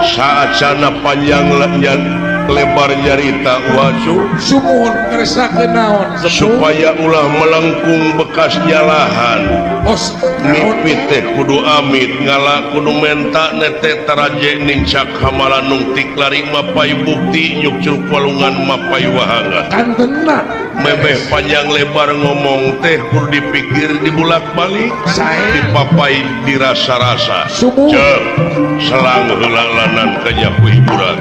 saat sana panjang lebar nyarita wacu supaya ulah melengkung bekasnya lahan teh kudu amit ngala kudu menta nete taraje nincak hamalan nungtik lari mapai bukti nyuk curug walungan mapai wahanga mebeh panjang lebar ngomong teh kudu dipikir dibulak balik dipapai dirasa-rasa selang helalanan kenyapu hiburan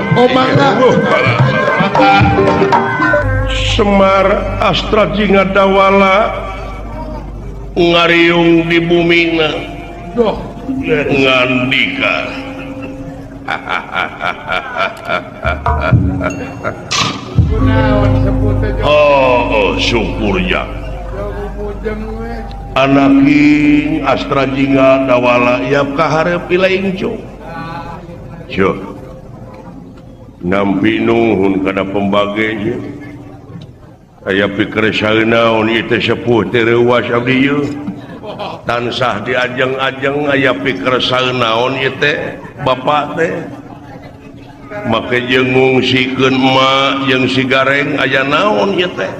Semar Astra Jinga Dawala ngariung di bumina ngandika syukurnya anaking Astra Jinga Dawala yap kaharep ilaing nampi nuhun kada pembagainya aya pikir saeunaon ieu teh sepuh teh reuwas abdi ieu tansah diajeng-ajeng aya pikir saeunaon ieu teh bapak teh make jeung ngungsikeun emak jeung si gareng aya naon ieu teh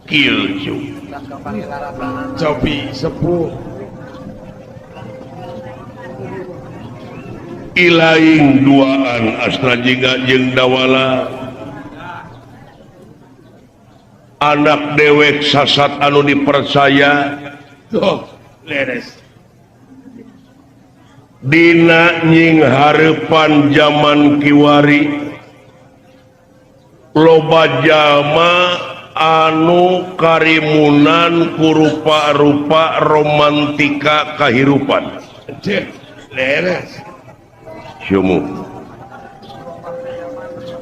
kieu cobi sepuh ilaing duaan Astra Jinga jeung Dawala anak dewek sasat anu dipercaya dina nying hareupan zaman kiwari loba jalma anu karimunan ku rupa-rupa romantika kahirupan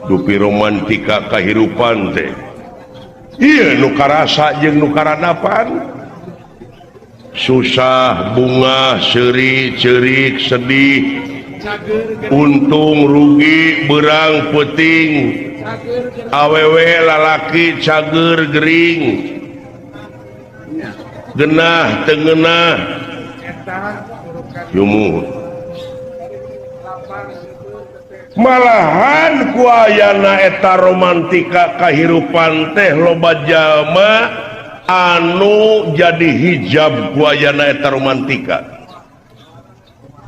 dupi romantika kahirupan teh iya nukarasa jeung nukaranapan susah bunga seri cerik sedih untung rugi berang peting awewe lalaki cager gering genah tengenah malahan kuayana eta romantika kahirupan teh loba jalma anu jadi hijab kuayana eta romantika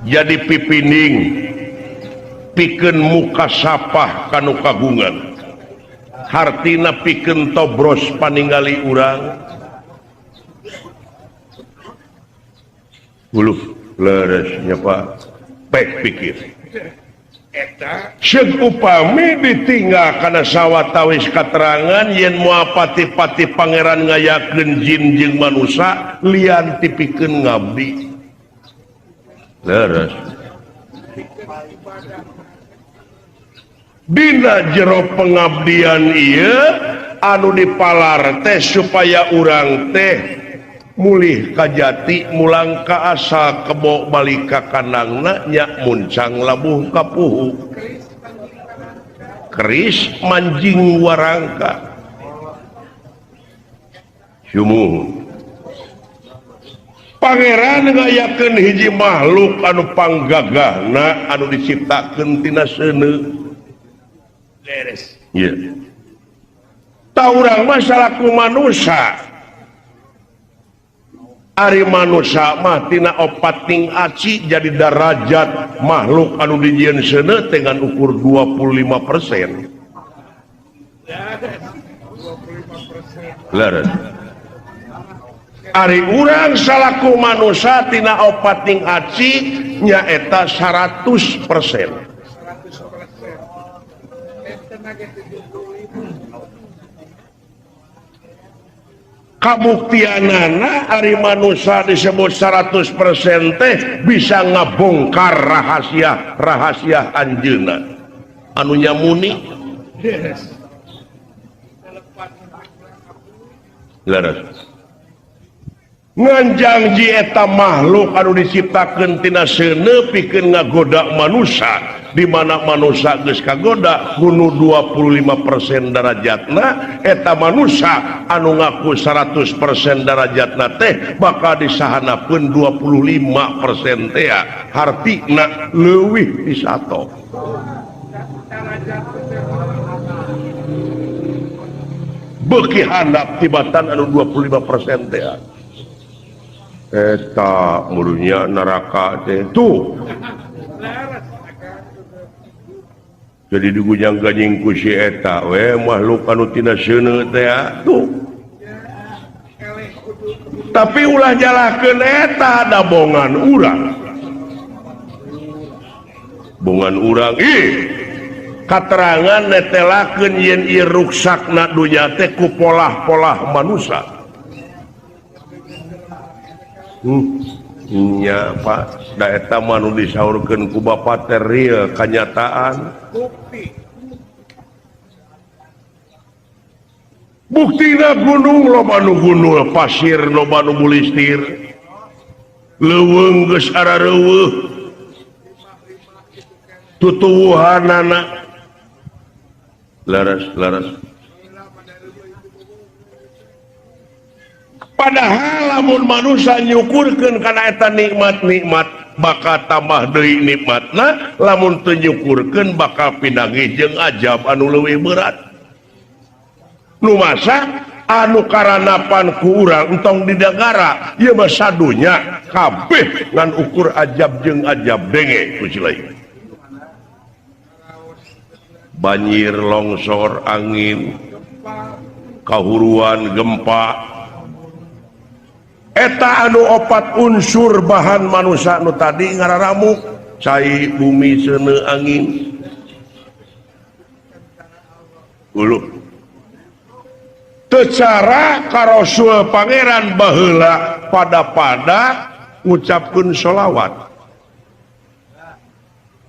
jadi pipining pikeun muka sapah kanu kagungan hartina pikeun tobros paningali urang uluh leresnya Pak pek pikir Syed upami ditinggal karena sawatawis keterangan yen moal pati-pati pangeran ngayakeun jin jeung manusia lian tipikeun ngabdi leres dina jero pengabdian ieu anu dipalar teh supaya urang teh mulih kajati mulang ka asal kebo balik ka kandangna nya muncang labuh kapuhu keris manjing warangka sumuh pangeran ngayakeun hiji makhluk anu panggagahna anu diciptakeun tina seuneu beres ieu ta urang mah salaku manusia ari manusia mah tina opating aci jadi derajat makhluk anu dijieun seuneu dengan ukur 25%. Leres. Ari urang salaku manusia tina opating aci nyaeta 100%. Kabuktianana ari manusia disebut 100% teh bisa ngabongkar rahasia anjeunna anu nyamuni leres nganjangji eta makhluk anu diciptakeun tina seuneu pikeun ngagoda manusia di mana manusia geus kagoda hunu 25% darajatna eta manusia anu ngaku 100% darajatna teh bakal disahanakeun 25% teh hartina leuwih ti 100 beuki handap tibatan anu 25% teh eta mulunya neraka teh tuh jadi digujang gajing ku si eta we makhluk anu tina seuneu teh tuh tapi ulah jalakeun eta da bongan urang katerangan netelakeun yen ieu ruksakna dunya teh ku polah-polah manusia nya Pak da eta mah nu disaurkeun ku Bapa teh real kanyataan buktina gunung loba nu gunul pasir loba nu bulistir leuweung geus arareuweuh tutuwuhanana laras padahal lamun manusia nyukurkeun kana eta nikmat-nikmat bakal tambah deui nikmatna lamun teu nyukurkeun bakal pinangih jeung ajab anu leuwih berat nu masa anu karanapan ku urang entong di negara ieu mah sadunya kabeh ngan ukur ajab jeung ajab denge ku lain banjir longsor angin kahuruan gempa eta anu opat unsur bahan manusia anu tadi ngararamuk cai bumi seuneu angin uluh teu cara ka Rasul Pangeran baheula pada ngucapkeun sholawat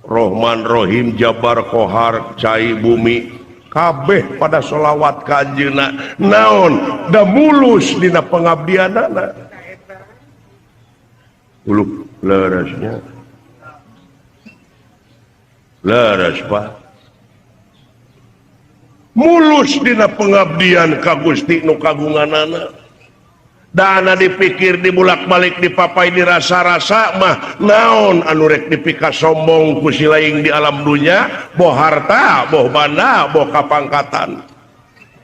Rahman Rahim Jabar Qahar cai bumi kabeh pada sholawat ka anjeunna naon da mulus dina pengabdianana uluh larasnya laras Pak mulus dina pengabdian ka Gusti nu kagunganana dana dipikir dibulak-balik dipapai dirasa-rasa mah naon anu rek dipika sombong ku si laing di alam dunya boh harta boh banda boh kapangkatan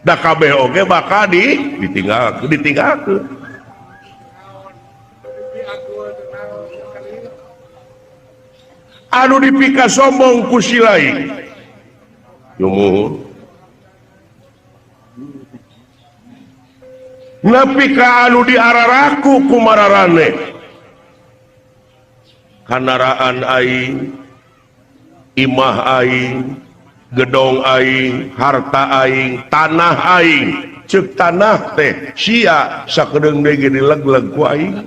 da kabeh oge bakal ditinggalkeun anu dipika sombong ku si lain nyumuhun nepi ka anu diararaku ku mararane kandaraan aing imah aing gedong aing harta aing tanah aing ceuk tanah teh sia sakedeung deui dileg-leg ku aing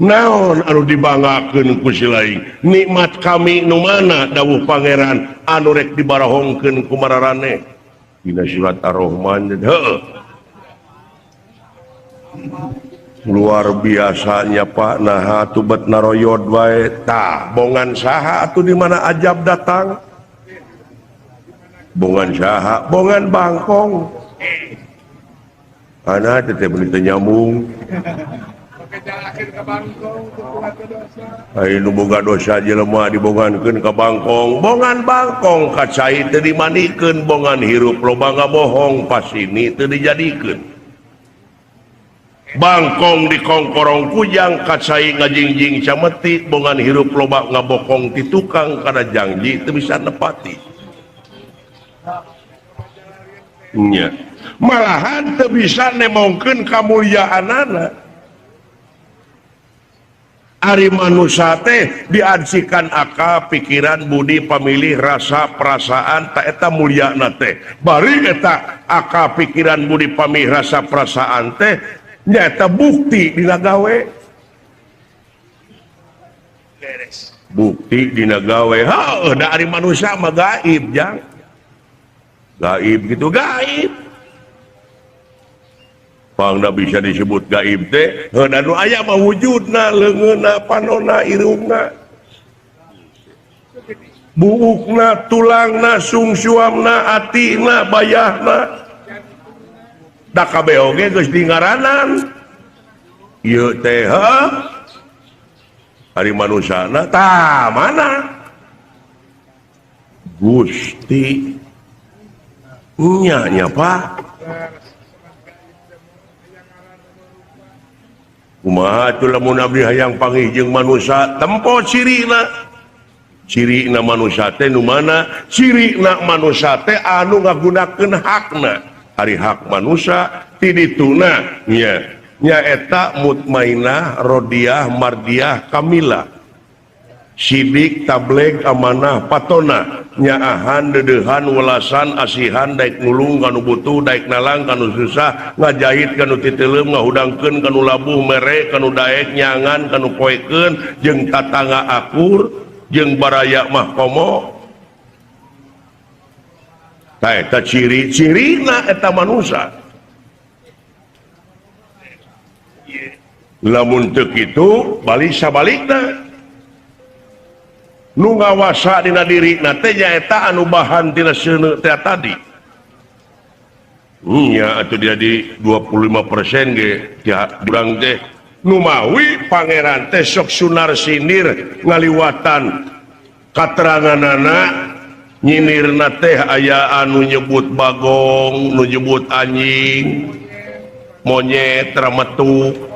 naon anu dibanggakeun ku si lain nikmat kami nu mana dawuh pangeran anu rek dibarahongkeun ku mararane dina surat Ar-Rahman heuh luar biasanya Pak nah tubet naroyod wae tah bongan saha atuh di mana ajab datang bongan saha bongan bangkong ana teh beuneu nyambung ai nu boga dosa jelema dibongankeun ka bangkong bongan bangkong kacai teu dimanikeun bongan hirup loba ngabohong pas ini teu dijadikeun bangkong di kongkorong kujang kacai ngajingjing cameti bongan hirup loba ngabokong ti tukang kana janji teu bisa nepati nya malahan teu bisa nemongkeun kamulyaanana ari manusia teh diadsikan akal pikiran budi pamilih rasa perasaan tak eta mulyana teh bari eta akal pikiran budi pamilih rasa perasaan teh nyata bukti dina gawe bukti dina gawe heuh da ari manusia mah gaib jang gaib gitu gaib pangna bisa disebut gaib teh anu aya mah wujudna leungeunna panonna irungna buukna tulangna sungsuamna atina bayahna da kabeh oge geus dingaranan ieu teh ari manusana tah mana Gusti nya Pak kumaha atuh lamun abdi hayang panggih manusia tempo cirina manusia teh nu mana cirina manusia teh anu ngagunakeun hakna ari hak manusia ti dituna nya eta mutmainah rodiyah mardiyah kamilah sidik tableg amanah patona nyaahan dedehan welasan asihan daek nulung kanu butuh daek nalang kanu susah ngajahit kanu titeleum ngahudangkeun kanu labuh mere kanu daek nyangan kanu poekeun jeung tatangga akur jeung baraya mah komo tah eta ciri-cirina eta manusia lamun teu kitu balik sabalikna nu ngawasa dina dirina teh nyaeta anu bahan tina seuneu teh tadi nya atuh dia di 25% ge urang teh nu mawi pangeran teh sok sunar sinir ngaliwatan kateranganana nyinirna teh aya anu nyebut bagong nu nyebut anjing monyet rametuk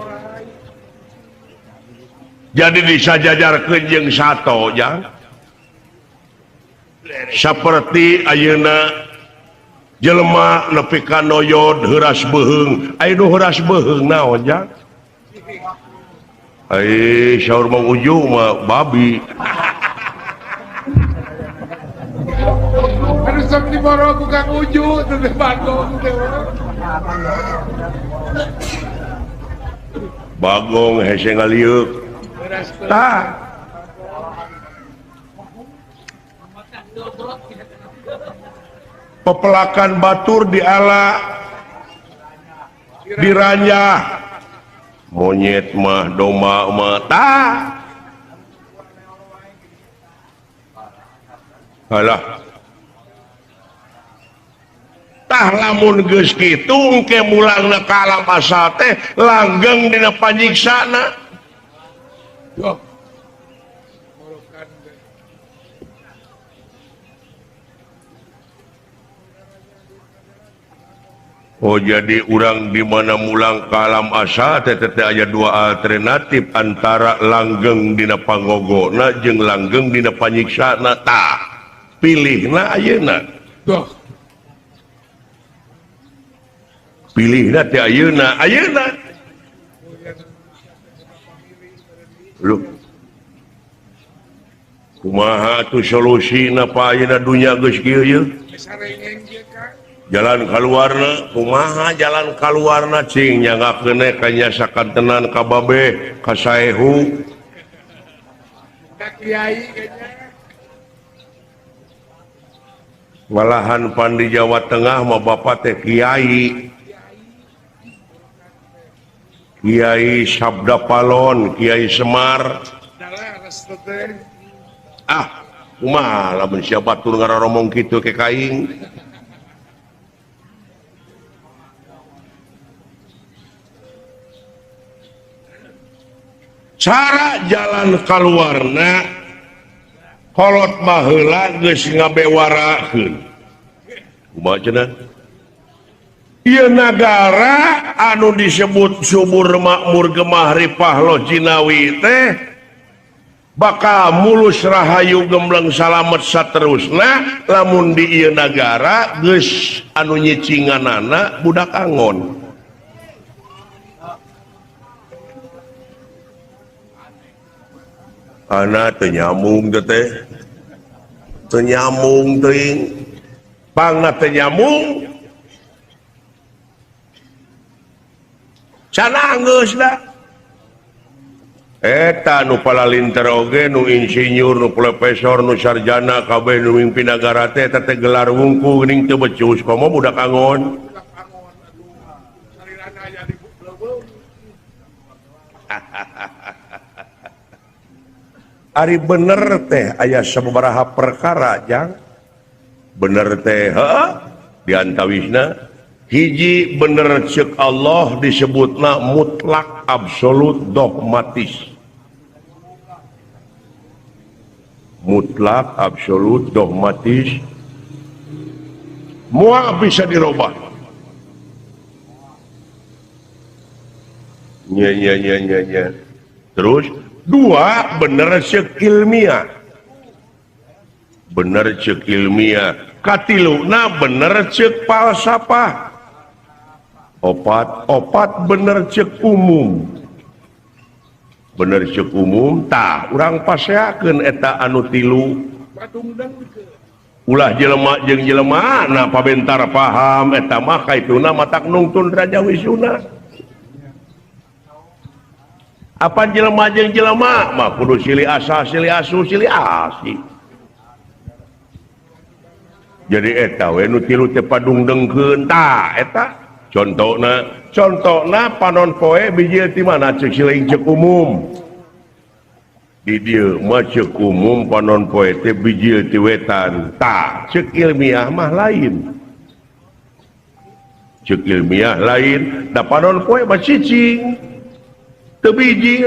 jadi disajajarkeun jeung sato jang saperti ayeuna jelema nepi ka noyod heuras beheung aya nu heuras beheung naon jang ai saur Mang Uju mah babi anu sok diboro ku Kang Uju teh bagong teh bagong hese ngaliuk tah pepelakan batur diala diranjah monyet mah domba mah tah alah tah lamun geus kitu engke mulangna ka alam asal teh langgeng dina panyiksana oh jadi urang di mana mulang ka alam asa teh aya dua alternatif antara langgeng dina pangogona jeung langgeng dina panyiksana tah pilihna ayeuna pilihna teh ayeuna lu kumaha tuh solusina pa ayeuna dunya geus kieu ye jalan kaluarna kumaha jalan kaluarna cing nyanggakeun ka nya sakantenan ka babe ka saehu ka kiai kayaknya malahan pan di Jawa Tengah mah bapak teh kiai Kiai Sabda Palon, Kiai Semar. Kumaha lamun sia batur ngararomong kitu ke kaing. Cara jalan kaluarna kolot baheula geus ngabewarakeun. Kumaha cenah? Ieu nagara anu disebut subur makmur gemah ripah loh Jinawi teh bakal mulus rahayu gembleng salamet saterusna lamun di ieu nagara geus anu nyicinganana budak angon. Ana teu nyambung teh. Teu nyambung teuing. Pangna teu nyambung. Sana geus da eta nu palalinter oge nu insinyur nu profesor nu sarjana kabeh nu mimpi nagara teh eta teh gelar wungku geuning teu becus komo budak angon Ari bener teh aya sababaraha perkara jang bener teh diantawisna hiji bener ceuk Allah disebutna mutlak absolut dogmatis mutlak absolut dogmatis moal bisa dirubah nya terus dua bener ceuk ilmiah bener ceuk ilmiah katiluna bener ceuk falsafah opat bener ceuk umum bener ceuk umum tah urang paseakeun eta anu tilu ulah jelema jeung jelema na pabentar paham eta mah kaituna matak nungtun raja wisuna apa jelema jeung jelema mah kudu silih asa silih asu silih asi jadi eta we nu tilu teh padungdengkeun tah eta contohna panon poe biji ti mana ceuk siling ceuk umum di dieu mah ceuk umum panon poe teh biji ti wetan tah ceuk ilmiah mah lain ceuk ilmiah lain da panon poe mah cicing teu biji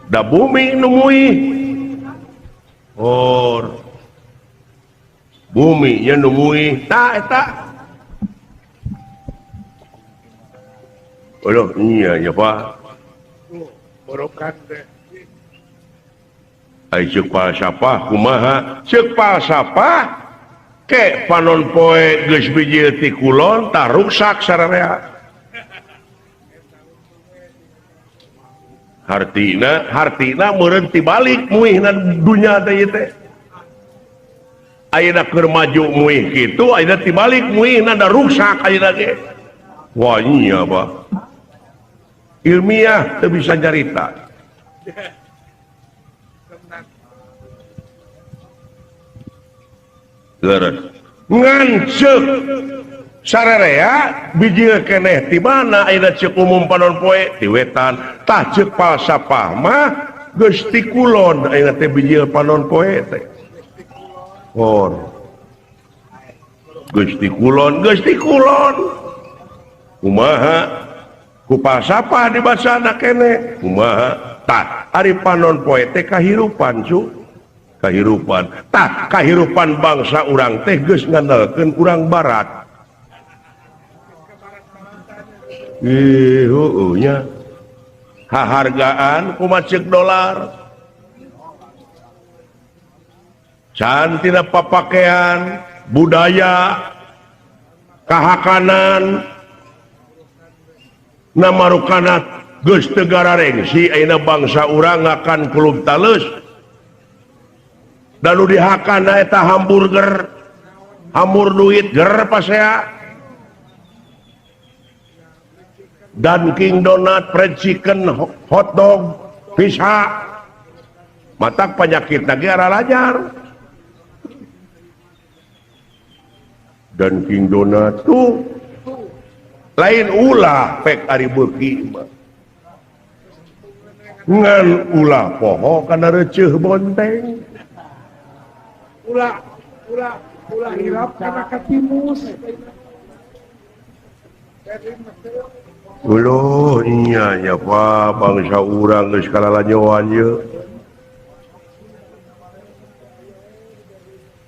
da bumi nu muih bumi nya nu muih tah eta Aduh, iya ya Pak. Borokan teh. Ai ceuk falsafah kumaha? Ceuk falsafah ke panon poe geus biji ti kulon tah rusak sararea. Hartina meureun tibalik muihna dunya teh ieu teh. Ayeuna keur maju muih kitu, ayeuna tibalik muihna da rusak ayeuna ge. Wah iya Pak. Ilmiah teu bisa nyarita leres ngan ceuk sararea biji keneh ti mana ayeuna ceuk umum panon poe ti wetan tah ceuk falsafah mah geus ti kulon ayeuna teh biji panon poe teh geus ti kulon kumaha ku falsafah dibacana keneh kumaha tah ari panon poe teh kahirupan tah kahirupan bangsa urang teh geus ngandalkeun urang barat nya hahargaan kumaha ceuk dolar can tina papakean budaya kahakanan namarukana geus teu gararengsi ayeuna bangsa urang akan kulub taleus dan nu dihakana eta hamburger hamur duit ger pasea Dunkin Donut fried chicken hotdog pizza matak penyakit lagi arah lajar Dunkin Donut tuh lain ulah pek ari beuki ngan ulah poho kana reuceuh bonteng ulah hirap kana katimus Uluh iya ya Pak bangsa urang geus kalalanyeuan ieu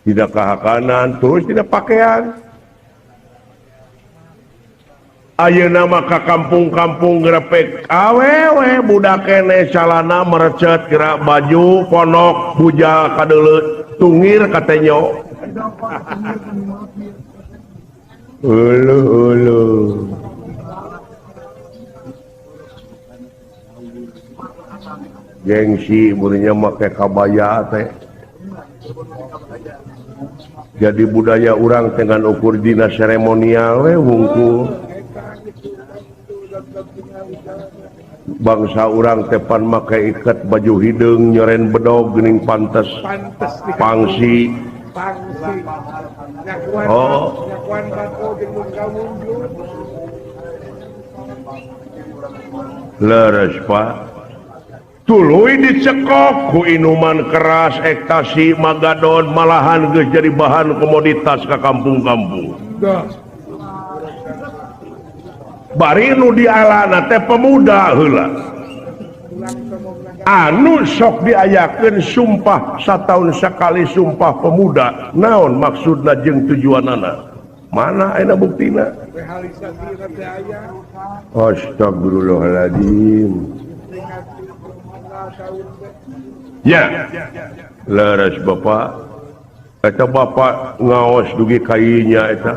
tidak kahakanan terus tidak pakaian ayeuna mah ka kampung-kampung grepek awewe budak keneh calana merecet geura baju ponok bujal kadeuleut tungir katenyo uluh gengsi murinya make kabaya teh jadi budaya urang dengan ukur dina seremonial we wungkul bangsa urang tepan make iket baju hideung nyoren bedog geuning pantes pangsi nyakuan bako jeung mun kamunjul leres Pak tuluy dicekok ku inuman keras ekstasi magadon malahan geus jadi bahan komoditas ke kampung-kampung bari nu dialana teh pemuda heula anu sok diayakeun sumpah sataun sakali sumpah pemuda naon maksudna jeung tujuanana mana ayeuna buktina astagfirullahaladzim ya leres bapak eta bapak ngaos dugi kainya eta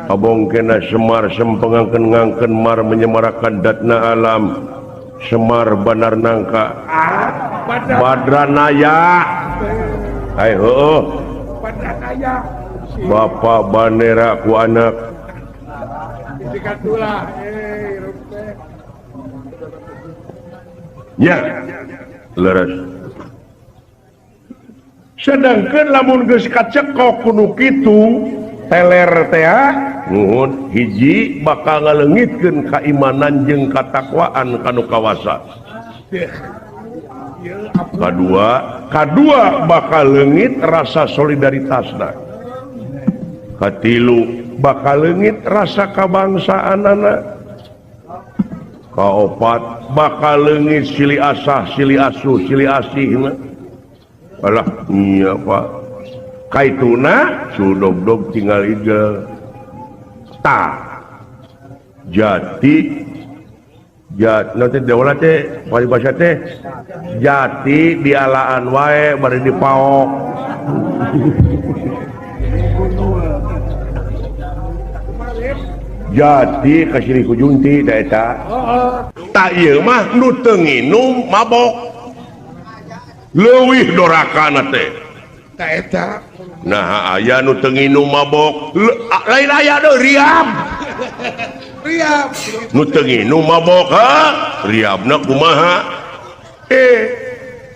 abongkena Semar sempengangkeun ngangkeun mar menyemarakan datna alam Semar banar nangka badranaya hai heuh bapak banera ku anak ya leres sedangkan lamun geus kacekok kudu kitu teler teh nuhun hiji bakal ngaleungitkeun kaimanan jeung katakwaan kanu kawasa kadua bakal leungit rasa solidaritasna katilu bakal leungit rasa kabangsaanana kaopat bakal leungit silih asah silih asuh silih asihna alah iya pak kaituna sudog-dog tinggal igel ta jati nanti daulah teh paribasa teh jati dialaan wae bari dipaok jati kasih kujunti da eta tak ieu mah nu teu nginum mabok leuwih dorakana teh ta eta nah aya nu teu nginum mabok lain aya deui riab nu teu nginum mabok riabna kumaha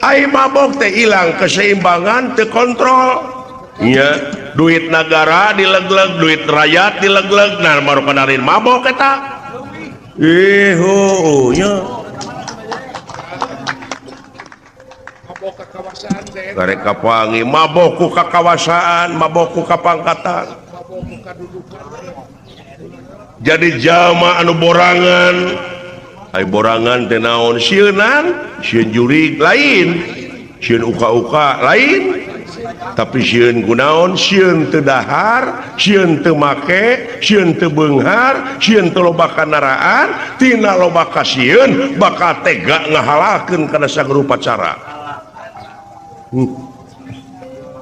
ai mabok teh ilang keseimbangan teu kontrol nya duit negara dilegleg duit rakyat dilegleg nah baru kanarin mabok eta nya garek kapangi mabok ku kakawasaan mabok ku kapangkatan jadi jalma anu borangan ai borangan teh naon sieunan sieun jurig lain sieun uka-uka lain tapi sieun kunaon sieun teu dahar sieun teu make sieun teu beunghar sieun teu loba kanaraan tina loba kasieun bakal tega ngahalakeun kana sagrupa cara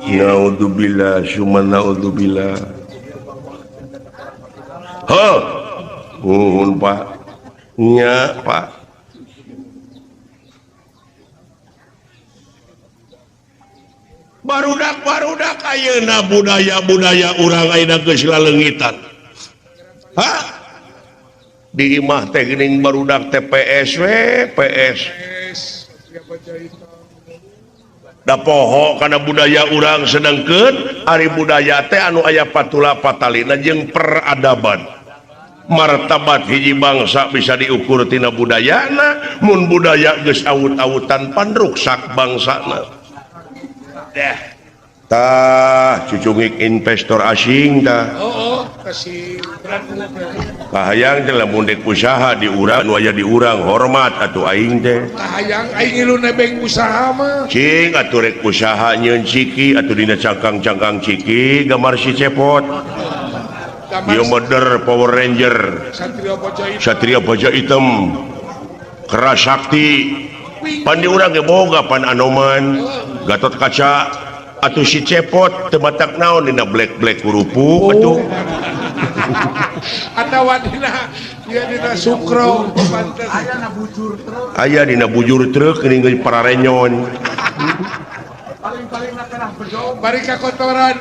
naudzubillah summa naudzubillah nuhun pak nya pak barudak ayeuna budaya urang ayeuna geus laleungitan di imah teh geuning barudak TPS PS da poho karena budaya urang sedangkeun ari budaya teh anu aya patula patalina jeung peradaban martabat hiji bangsa bisa diukur tina budayana mun budaya geus awut-awutan pan ruksak bangsana tah cucungik investor asing tah kasih kahayang teh lamun dek usaha di urang nu aya di urang hormat atuh aing teh kahayang aing ilu nebeng usaha mah cing atuh rek usaha nyeun ciki atuh dina cangkang-cangkang ciki gambar si cepot ieu modder Power Ranger Satria Baja Hitam keras sakti pan di urang ge boga pan Anoman Gatot Kaca atuh si cepot teu batak naon dina black kurupuk atuh atawa dina sukro aya dina bujur truk geuning pararenyon paling perah bedog bari kakotoran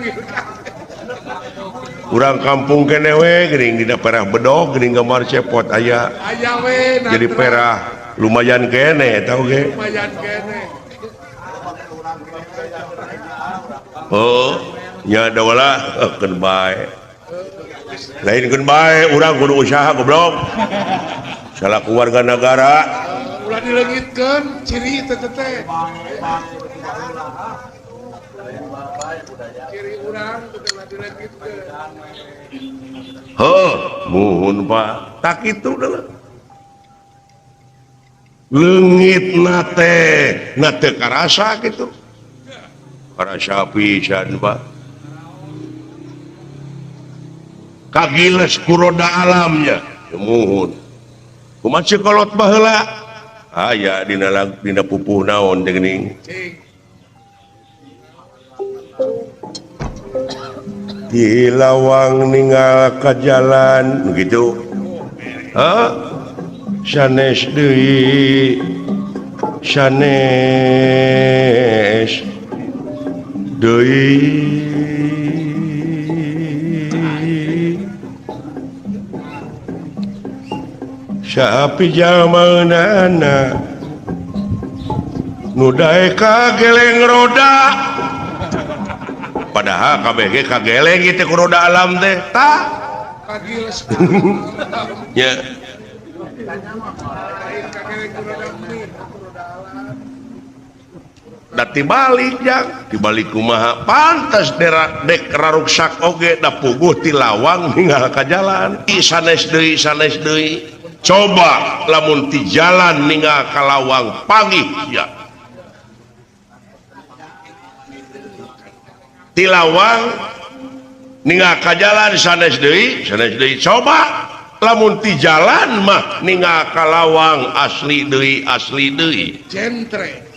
urang kampung kene we geuning dina perah bedog geuning gambar cepot aya we jadi perah lumayan kene tau ge lumayan kene nya da wala keun bae lain keun bae urang kudu usaha goblok salah keluarga negara ulah dilengitkeun ciri teh ciri urang teh ulah dilengitkeun muhun Pak tak itu adalah leungit nate karasa gitu karasa pisan Pak kagiles kuroda alamnya muhun kumaha cikolot baheula aya dina pupuh naon jeung ning di lawang ninggal ka jalan begitu sanes deui sanes deui sapi jamanana nu dae kageleng roda padahal KBG kageleng gitu ku roda alam teh tak kagiles ya da tibalik jang tibalik kumaha pantas dek raruksak oge da puguh ti lawang ninggal ka jalan sanes deui coba lamun ti jalan ninggal ka lawang pagi ya ti lawang ninggal ka jalan sanes deui coba lamun ti jalan mah ninggal ka lawang asli deui jentre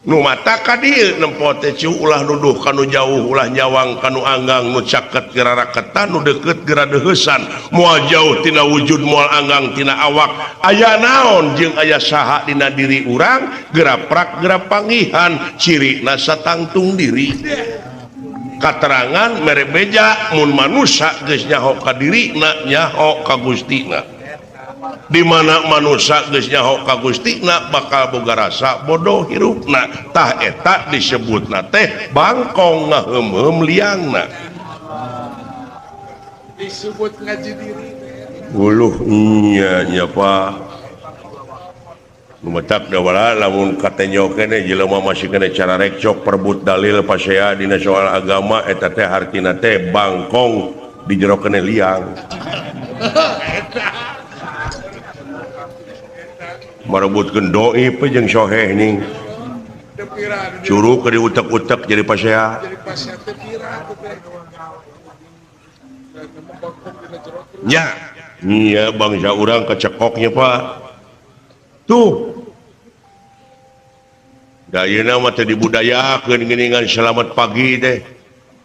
nu mata ka dieu nempo teh ulah nuduh kanu jauh ulah nyawang kanu anggang nu caket geura raketan nu deukeut geura deuheusan moal jauh tina wujud moal anggang tina awak aya naon jeung aya saha dina diri urang geura prak geura panggihan cirina satangtung diri katerangan mere beja mun manusia geus nyaho ka dirina nyaho ka Gustina di mana manusia geus nyaho ka Gustina bakal boga rasa bodoh hirupna tah eta disebutna teh bangkong ngaheum-heum liangna disebut ngaji diri uluh nya Pak numetak da wala lamun katenyo keneh jelema masih kena cara rekcok perebut dalil pasea dina soal agama eta teh hartina teh bangkong di jero keneh liang merebutkeun doi pe jeung soheh ning curug ke diutek-utek jadi pasea jadi pasien teh pira nya iya bangsa urang kecekoknya Pak tuh da ieu mah teh dibudayakeun geuningan selamat pagi teh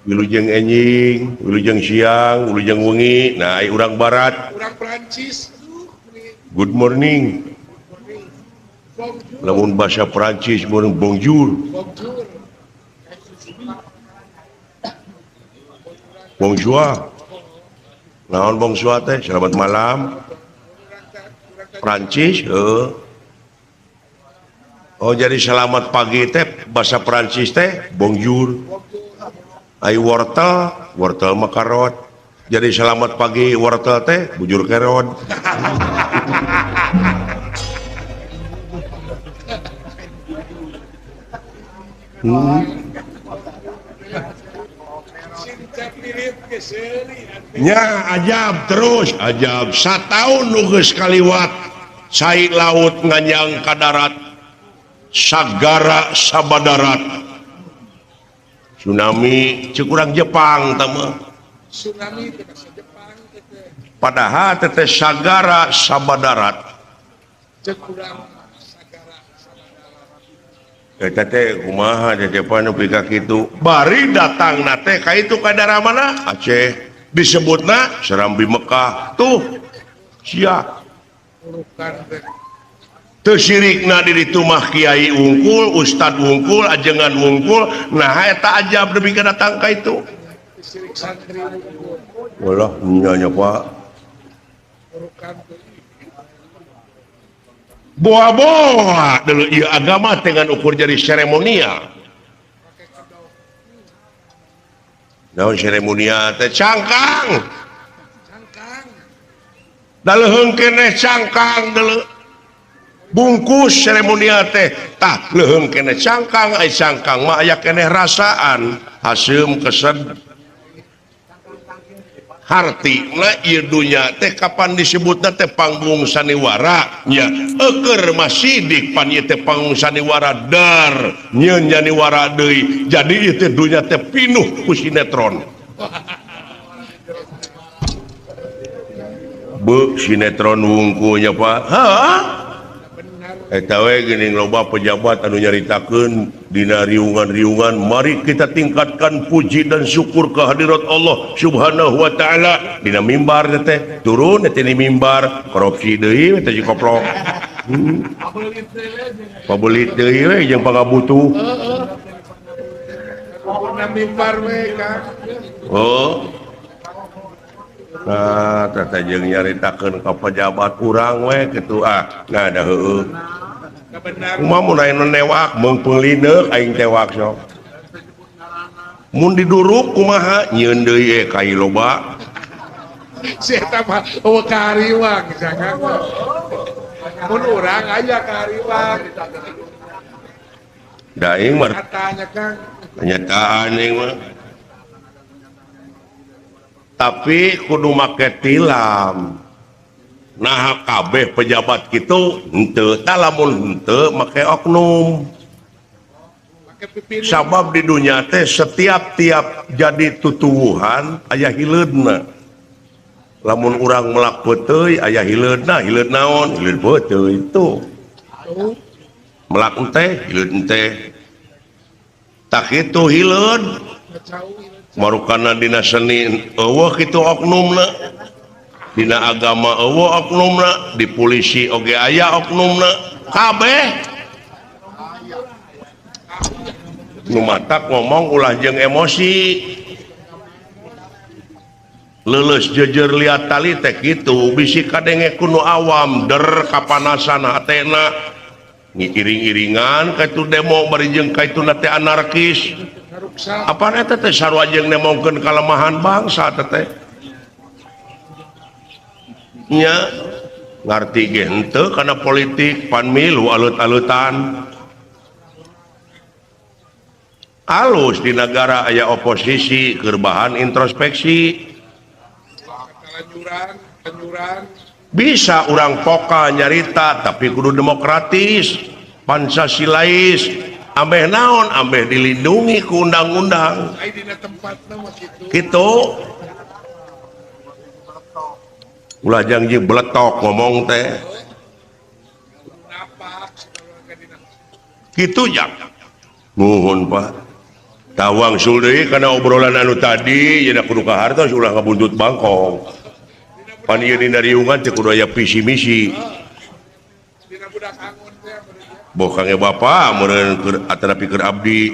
wilujeng enjing wilujeng siang wilujeng wengi nah ai urang barat urang Prancis good morning lamun bahasa Prancis mun bonjour bonjour naon bonjour teh selamat malam Prancis oh jadi selamat pagi teh bahasa Prancis teh bonjour ai wortel mah karot jadi selamat pagi wortel teh bujur kerot nya ajab terus ajab sataun nu geus kaliwat cai laut nganyang ka darat sagara sabadarat tsunami ceuk urang Jepang tama tsunami teh bahasa Jepang teh padahal teh sagara sabadarat ceuk urang eta teh kumaha Jepang nu pika kitu bari datang teh ka itu ka daerah mana Aceh disebutna Serambi Mekah tuh sia urukan teh teu sirikna di ditu mah kiai wungkul ustad wungkul ajengan wungkul nah eta ajab deui ka datang ka itu sirik santri walah nya Pak urukan teh boa-boa dulu ieu agama dengan ukur jadi seremonial naon seremonial teh cangkang Daleuheung keneh cangkang deuleu. Bungkus seremonia teh tah leuheung keneh cangkang ai cangkang mah aya keneh rasaan haseum kesed. Hartina ieu dunya teh kapan disebutna teh panggung sandiwara nya eukeur mah sidik pan ieu teh panggung sandiwara dar nyeun sandiwara deui jadi ieu teh dunya teh pinuh ku sinetron. Sinetron wungkunya Pak eta we geuning loba pejabat anu nyaritakeun dina riungan-riungan mari kita tingkatkan puji dan syukur kehadirat Allah Subhanahu wa taala dina mimbar teh turun teh di mimbar korupsi deui teh dikoplok pabelit deui we jeung pangabutuh mimbar we Kang. Nah, tata jeung nyaritakeun ka pejabat urang we kitu nah da heueuh. Kumaha mun aya newak meung peunglineuk aing tewak sok. Mun diduruk kumaha nyieun deui kai loba. Si eta mah kariwang jangan. Mun urang aya kariwang. Da aing mah Katanya Kang. kenyataan aing mah. Tapi kudu make tilam. Nah kabeh pejabat kitu henteu tah lamun henteu make oknum. Sabab di dunia teh setiap jadi tutuwuhan aya hileudna. Lamun urang melak peuteuy aya hileudna, hileud naon? Hileud peuteuy itu. Melak ente, hileud ente. Tak kitu hileud. Marukana dina seni eueuh kitu oknumna. Dina agama eueuh oknumna, di polisi oge aya oknumna, kabeh nu matak ngomong ulah jeung emosi. Leuleus jejer liat tali teh kitu, bisi kadenge kuno awam der kapanasan hatena ngiring-iringan kaitu demo bari jeung kaituna teh anarkis. Apa eta teh sarua jeung nemongkeun kalemahan bangsa teh. Nya ngarti ge henteu kana politik pan milu alut-alutan. Alus di negara aya oposisi keur bahan introspeksi. Kelanjuran bisa urang poka nyarita tapi kudu demokratis, pancasilais, ambeh naon ambeh dilindungi ku undang-undang. Kitu. Ulah janji beletok ngomong teh gitu jak nuhun Pak tawang suldeui karena obrolan anu tadi nya kudu kahartos ulah ngabuntut bangkong pan ieu dina riungan teh kudu aya visi misi boh kange bapa meureun keur atanapi keur abdi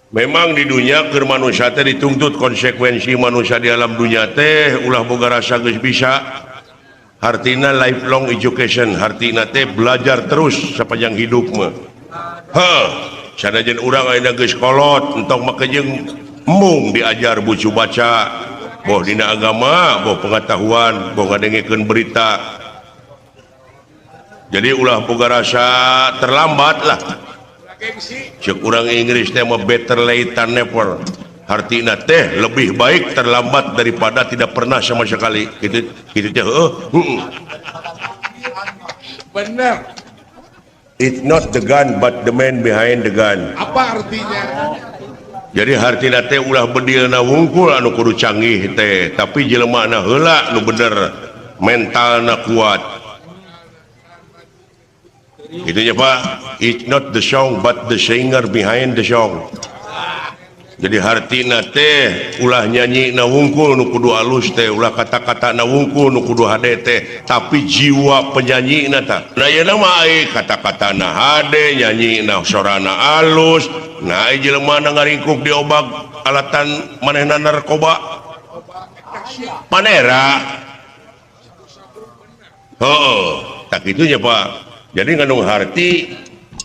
Memang di dunia keur manusia teh dituntut konsekuensi manusia di alam dunia teh ulah boga rasa geus bisa. Hartina lifelong education, hartina teh belajar terus sepanjang hidup mah. Sanajan urang ayeuna geus kolot entok make jeung embung diajar bucu baca, boh dina agama, boh pengetahuan, boh ngadengekeun berita. Jadi ulah boga rasa terlambat lah. Cek urang Inggris teh mah better late than never. Artina teh lebih baik terlambat daripada tidak pernah sama sekali. Gitu teh Benar. It's not the gun but the man behind the gun. Apa artinya? Jadi hartina teh ulah bedilna wungkul anu kudu canggih teh, tapi jelema heula nu bener, mentalna kuat. Itu ya Pak, it's not the song but the singer behind the song. Jadi hartina teh ulah nyanyi na wungkul nu kudu alus teh, ulah kata-kata na wungkul nu kudu hade teh, tapi jiwa penyanyi na tah. Nah yeuna mah ai kata-kata na hade, nyanyi na sorana alus, nah jelema na ngaringkuk di obag alatan manehna narkoba. Panera. Tak kitunya Pak. Jadi ngandung harti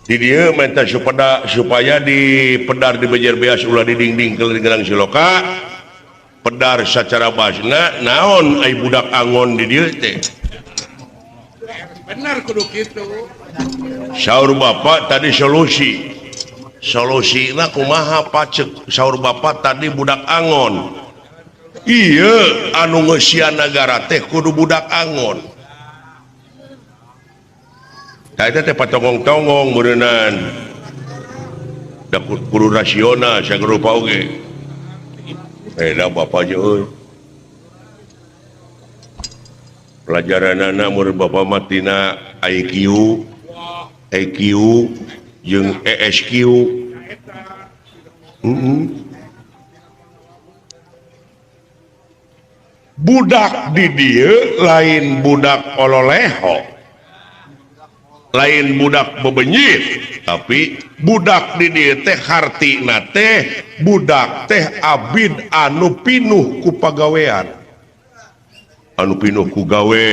di dia minta supaya di pedar di bejer beas ulah di dinding kelingerang siloka pedar secara basna naon ai budak angon di dieu teh benar kudu kitu. saur bapak tadi solusina kumaha pacek saur bapak tadi budak angon iya anu ngeusian negara teh kudu budak angon tadi teh patongong-tongong beuneunan da kudu rasional sagerupa oge dah bapak aja euy pelajaranana mun bapak matina IQ jeung ESQ budak di dieu lain budak ololeho lain budak bebenyit tapi budak di dieu teh hartina teh budak teh abid anu pinuh ku pagawean anu pinuh ku gawe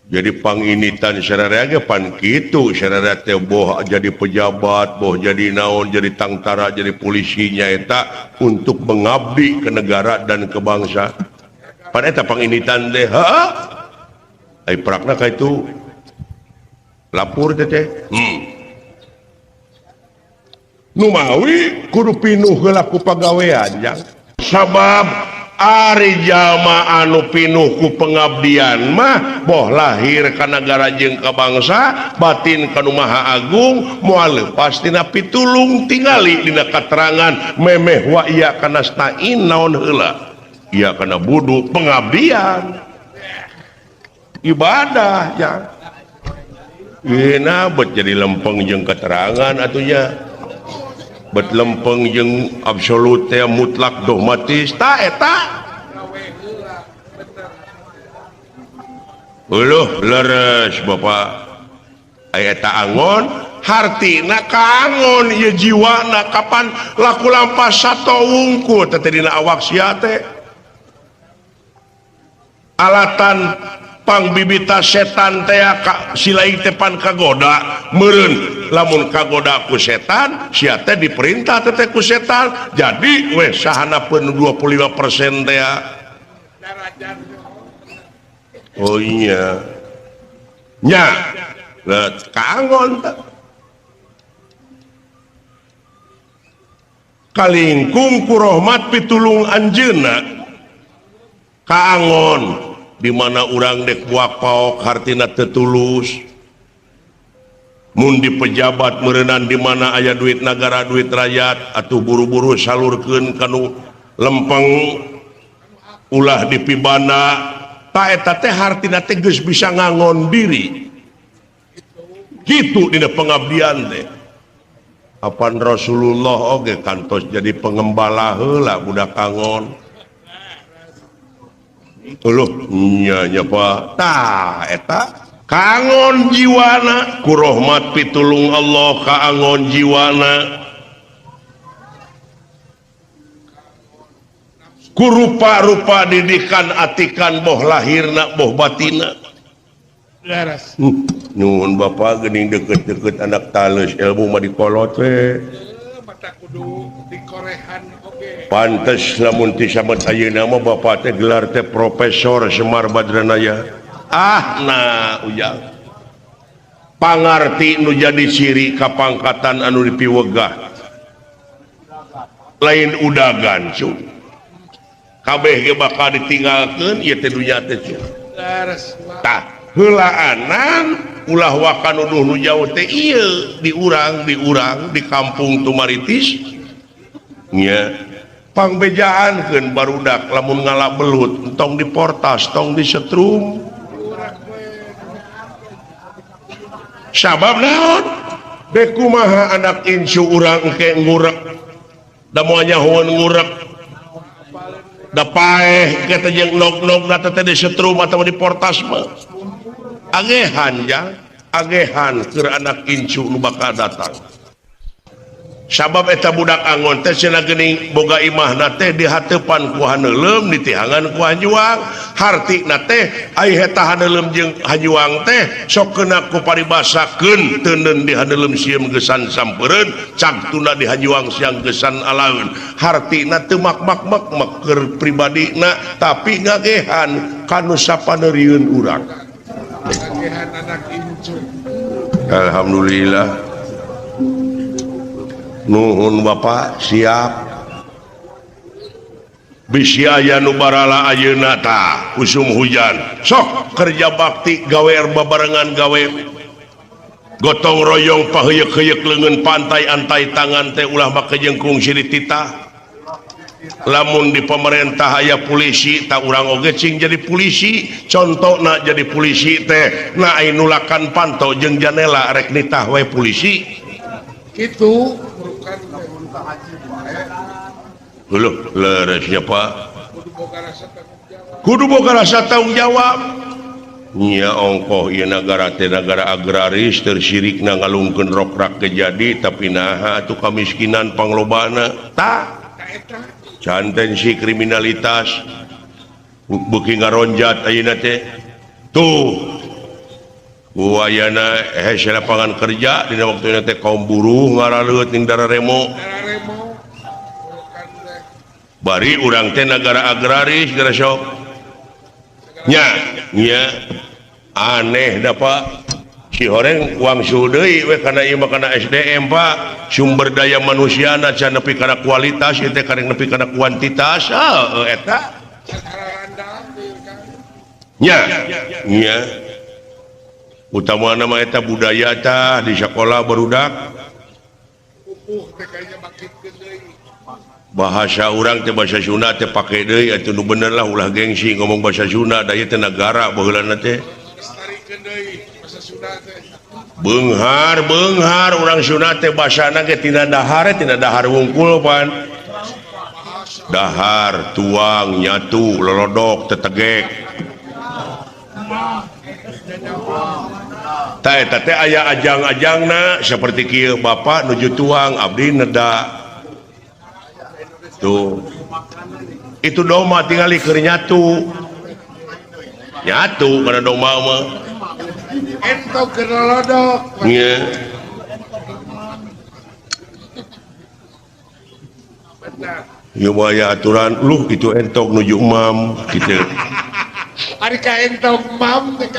jadi panginitan sararea ge pan kitu sararea teh boh jadi pejabat boh jadi naon jadi tangtara jadi polisi nyaeta untuk mengabdi ke negara dan ke bangsa pan eta panginitan teh ai prakna ka itu lapur teh nu mawi kudu pinuh heula ku pagawean jang sabab ari jalma anu pinuh ku pengabdian mah boh lahir ka negara jeung ka bangsa batin ka Nu Maha Agung moal leupas tina pitulung tingali dina katerangan memeh wa iya kana stain naon heula iya kana budu pengabdian ibadah ya ina bet jadi lempeng jeung keterangan atunya bet lempeng jeung absolut teh mutlak dogmatis ta eta uluh leres bapak aya eta angon hartina kaangon ieu jiwana kapan laku lampas sato wungkul teh dina awak sia teh alatan pangbibita setan teh silaing teh pan kagoda meureun lamun kagoda ku setan sia teh diperintah teh ku setan jadi weh sahanapeun 25% teh oh iya nya kaangon teh kalingkung ku rahmat pitulung anjeunna kaangon di mana urang dek buak paok hartina tetulus mun di pejabat meureunan di mana aya duit negara duit rakyat atuh buru-buru salurkeun kanu lempeng ulah di pibana ta eta teh hartina teh geus bisa ngangon diri kitu dina pengabdian teh apan Rasulullah oge kantos jadi pengembala heula budak angon uluh nya Pak tah eta kaangon jiwana ku rahmat pitulung Allah kaangon jiwana ku rupa-rupa didikan atikan boh lahirna boh batina Laras. nyuhun bapak geuning deket-deket anak tales ilmu mah dikolot we Mata kudu dikorehan oge. pantes lamun ti samet ayeuna mah bapak teh gelar teh Profesor Semar Badranaya nah ujang pangarti nu jadi ciri kapangkatan anu dipiwegah lain udagan cu kabeh ge bakal ditinggalkeun ieu teh dunya teh cu Laras. tah heulaanan ulah wakan nuduh nu jauh teh ieu di urang di kampung Tumaritis nya pangbejaankeun barudak lamun ngala belut entong diportas tong disetrum sabab naon dek kumaha anak insu urang engke ngurek da moal nyahoeun ngurek da paeh kita jeung nog-nog da teh disetrum atawa diportas mah agehan jang agehan keur anak incu nu bakal datang sabab eta budak Angon teh cenah geuning boga imahna teh di hatepan ku haneulem di tihangan ku Hajuang hartina teh ai eta haneulem jeung Hajuang teh sok kena ku paribasakeun teuneun di haneulem sieum gesan sampeureun cagtuna di Hajuang siang gesan alaeun hartina teu mak keur pribadina tapi ngagehan kanu sapaneurieun urang Kagehan anak incu. alhamdulillah nuhun Bapak siap bisi aya nu barala ayeuna tah usum hujan sok kerja bakti gawe babarengan gawe gotong royong paheuyek-heuyek leungeun pantai antai tangan teh ulah make jengkung siri titah lamun di pemerintah aya polisi tak urang oge cing jadi polisi contohna jadi polisi teh na ai nulakan pantau jeung janela rek nitah we polisi Itu Huluh, leresnya Pak. kudu boga rasa tanggung jawab. Kudu boga rasa tanggung jawab. Nya ongkoh ieu negara teh negara agraris tersirikna ngalungkeun rokrak kejadi tapi naha atuh kamiskinan panglobana. Tah. Can tensi kriminalitas beuki ngaronjat ayeuna teh. Tuh. Wayana hese lapangan kerja dina waktuna teh kaum buruh ngaraleut ning Dararemo. Bari urang teh negara agraris gara sok. Nya aneh da Pak. Si horeng uang deui we kana ieu mah kana SDM Pak. Sumber daya manusiana can nepi kana kualitas ieu teh kareng nepi kana kuantitas. Eta. Nya utama nama eta budaya tah di sekolah barudak bahasa urang teh bahasa Sunda teh pake deui atuh nu bener lah ulah gengsi ngomong bahasa Sunda da ieu teh negara baheulana teh beunghar urang Sunda teh basana ge tina dahar wungkul pan dahar tuang nyatu lolodok tetegek eta teh aya ajang-ajangna seperti kieu Bapak nuju tuang abdi neda tuh itu domba tingali keur nyatu kana domba mah Entok keur lolodok. nya ieu mah aya aturan luh itu entok nuju emam kitu Ari ka entok mam teh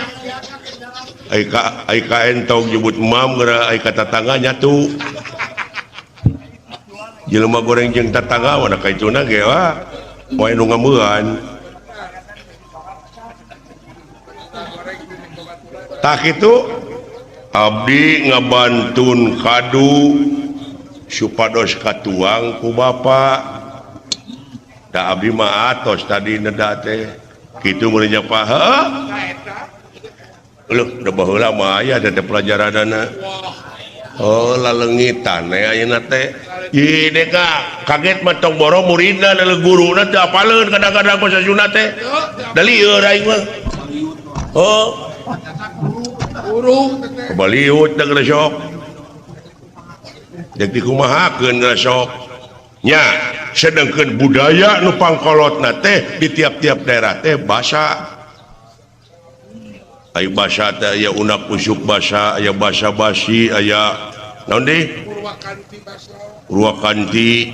ai ka entok nyebut emam geura ai ka tatangga nyatu jelema goreng jeung tatangga wana kaituna ge wae nu ngameuan tak itu abdi ngabantun kadu supados katuang ku Bapak da abdi mah atos tadi neda teh kitu mun nya Pak heuh leuh da baheula mah aya teh pelajaranana oh laleungitan ayeuna teh ieu deka kaget mah tong boro muridna da guruna teu apaleun kadang-kadang bahasa Sunda teh da lieur aing mah oh guru baliut da geura sok dek dikumahakeun geura sok nya sedengkeun budaya nu pangkolotna teh di tiap-tiap daerah teh basa aya basa teh aya unak usuk basa aya basa basi aya naon deui Purwakanti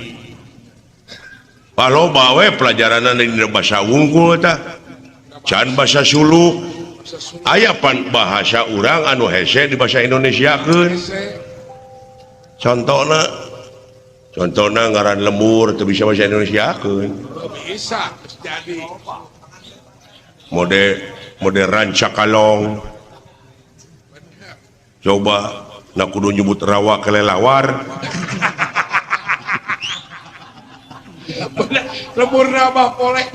paloba we pelajaranna dina basa wungkul tah can basa suluk aya pan bahasa urang anu hese di basa Indonesiakeun contohna ngaran lemur teu bisa bahasa Indonesiakeun bisa jadi mode rancakalong coba na kudu nyebut rawa kelelawar lemur nambah polek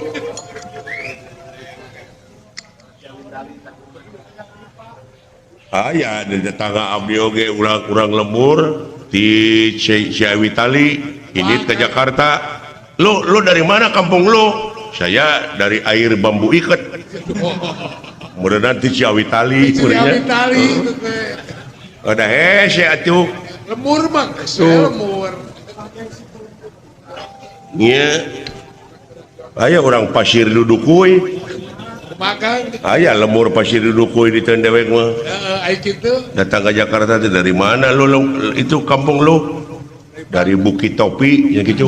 aya di tetangga abdi oge urang lemur di Ciawi Tali ini ke Jakarta lu dari mana kampung lu saya dari air bambu iket mudah nanti Ciawi Tali Ciawi Tali itu teh ada hese atuh lemur mah lemur Aya orang pasir duduk kue makan aya lemur pasir duduk kue di tendewek mah datang ke Jakarta itu dari mana lo itu kampung lo dari Bukit Topi ya gitu